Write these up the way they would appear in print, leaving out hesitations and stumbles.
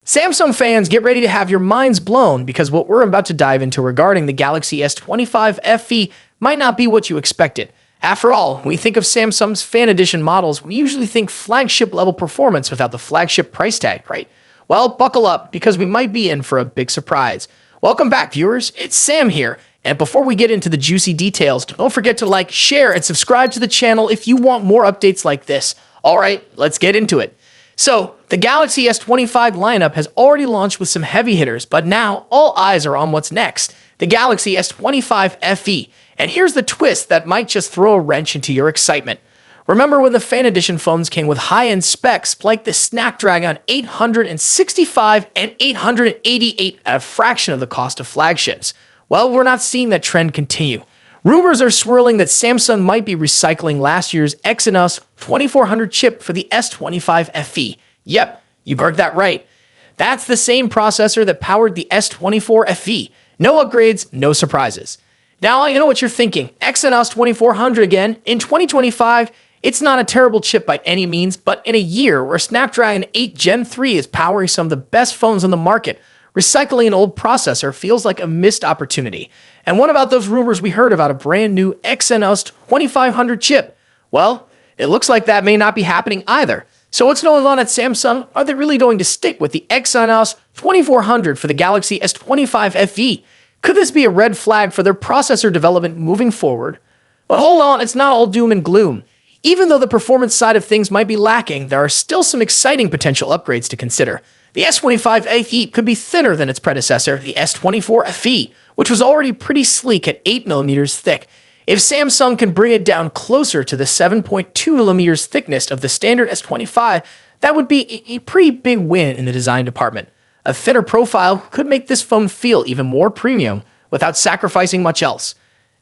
Samsung fans, get ready to have your minds blown because what we're about to dive into regarding the Galaxy S25 FE might not be what you expected. After all, when we think of Samsung's fan edition models, we usually think flagship level performance without the flagship price tag, right? Well, buckle up because we might be in for a big surprise. Welcome back, viewers. It's Sam here. And before we get into the juicy details, don't forget to like, share, and subscribe to the channel if you want more updates like this. All right, let's get into it. So, the Galaxy S25 lineup has already launched with some heavy hitters, but now all eyes are on what's next, the Galaxy S25 FE. And here's the twist that might just throw a wrench into your excitement. Remember when the fan edition phones came with high-end specs like the Snapdragon 865 and 888 at a fraction of the cost of flagships? Well, we're not seeing that trend continue. Rumors are swirling that Samsung might be recycling last year's Exynos 2400 chip for the S25 FE. Yep, you heard that right. That's the same processor that powered the S24 FE. No upgrades, no surprises. Now, I know what you're thinking. Exynos 2400 again. In 2025, it's not a terrible chip by any means, but in a year where Snapdragon 8 Gen 3 is powering some of the best phones on the market, recycling an old processor feels like a missed opportunity. And what about those rumors we heard about a brand new Exynos 2500 chip? Well, it looks like that may not be happening either. So what's going on at Samsung? Are they really going to stick with the Exynos 2400 for the Galaxy S25 FE? Could this be a red flag for their processor development moving forward? But hold on, it's not all doom and gloom. Even though the performance side of things might be lacking, there are still some exciting potential upgrades to consider. The S25 FE could be thinner than its predecessor, the S24 FE, which was already pretty sleek at 8mm thick. If Samsung can bring it down closer to the 7.2mm thickness of the standard S25, that would be a pretty big win in the design department. A thinner profile could make this phone feel even more premium without sacrificing much else.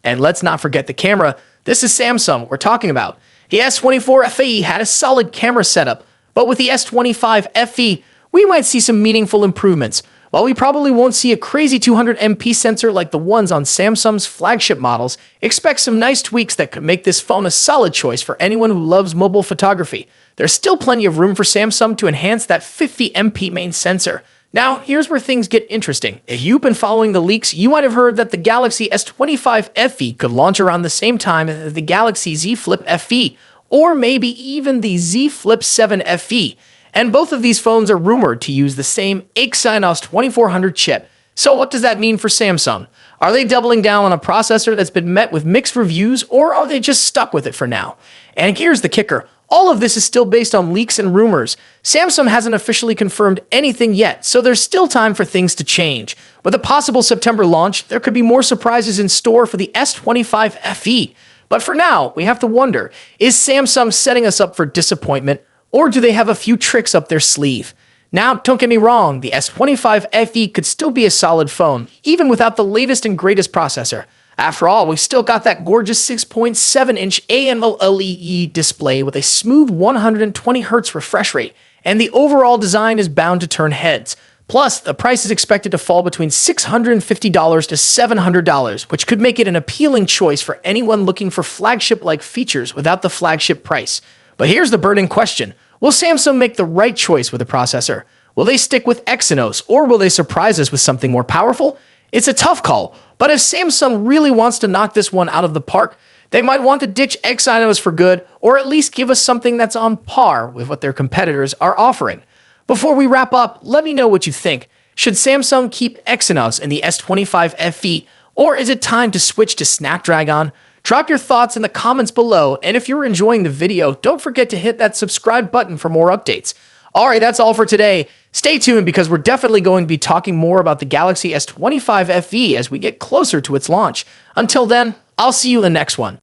And let's not forget the camera. This is Samsung we're talking about. The S24 FE had a solid camera setup, but with the S25 FE, we might see some meaningful improvements. While we probably won't see a crazy 200MP sensor like the ones on Samsung's flagship models, expect some nice tweaks that could make this phone a solid choice for anyone who loves mobile photography. There's still plenty of room for Samsung to enhance that 50MP main sensor. Now, here's where things get interesting. If you've been following the leaks, you might have heard that the Galaxy S25 FE could launch around the same time as the Galaxy Z Flip FE, or maybe even the Z Flip 7 FE. And both of these phones are rumored to use the same Exynos 2400 chip. So what does that mean for Samsung? Are they doubling down on a processor that's been met with mixed reviews, or are they just stuck with it for now? And here's the kicker. All of this is still based on leaks and rumors. Samsung hasn't officially confirmed anything yet, so there's still time for things to change. With a possible September launch, there could be more surprises in store for the S25 FE. But for now, we have to wonder, is Samsung setting us up for disappointment, or do they have a few tricks up their sleeve? Now, don't get me wrong, the S25 FE could still be a solid phone, even without the latest and greatest processor. After all, we've still got that gorgeous 6.7-inch AMOLED display with a smooth 120Hz refresh rate, and the overall design is bound to turn heads. Plus, the price is expected to fall between $650 to $700, which could make it an appealing choice for anyone looking for flagship-like features without the flagship price. But here's the burning question. Will Samsung make the right choice with the processor? Will they stick with Exynos, or will they surprise us with something more powerful? It's a tough call, but if Samsung really wants to knock this one out of the park, they might want to ditch Exynos for good, or at least give us something that's on par with what their competitors are offering. Before we wrap up, let me know what you think. Should Samsung keep Exynos in the S25 FE, or is it time to switch to Snapdragon? Drop your thoughts in the comments below, and if you're enjoying the video, don't forget to hit that subscribe button for more updates. Alright, that's all for today. Stay tuned because we're definitely going to be talking more about the Galaxy S25 FE as we get closer to its launch. Until then, I'll see you in the next one.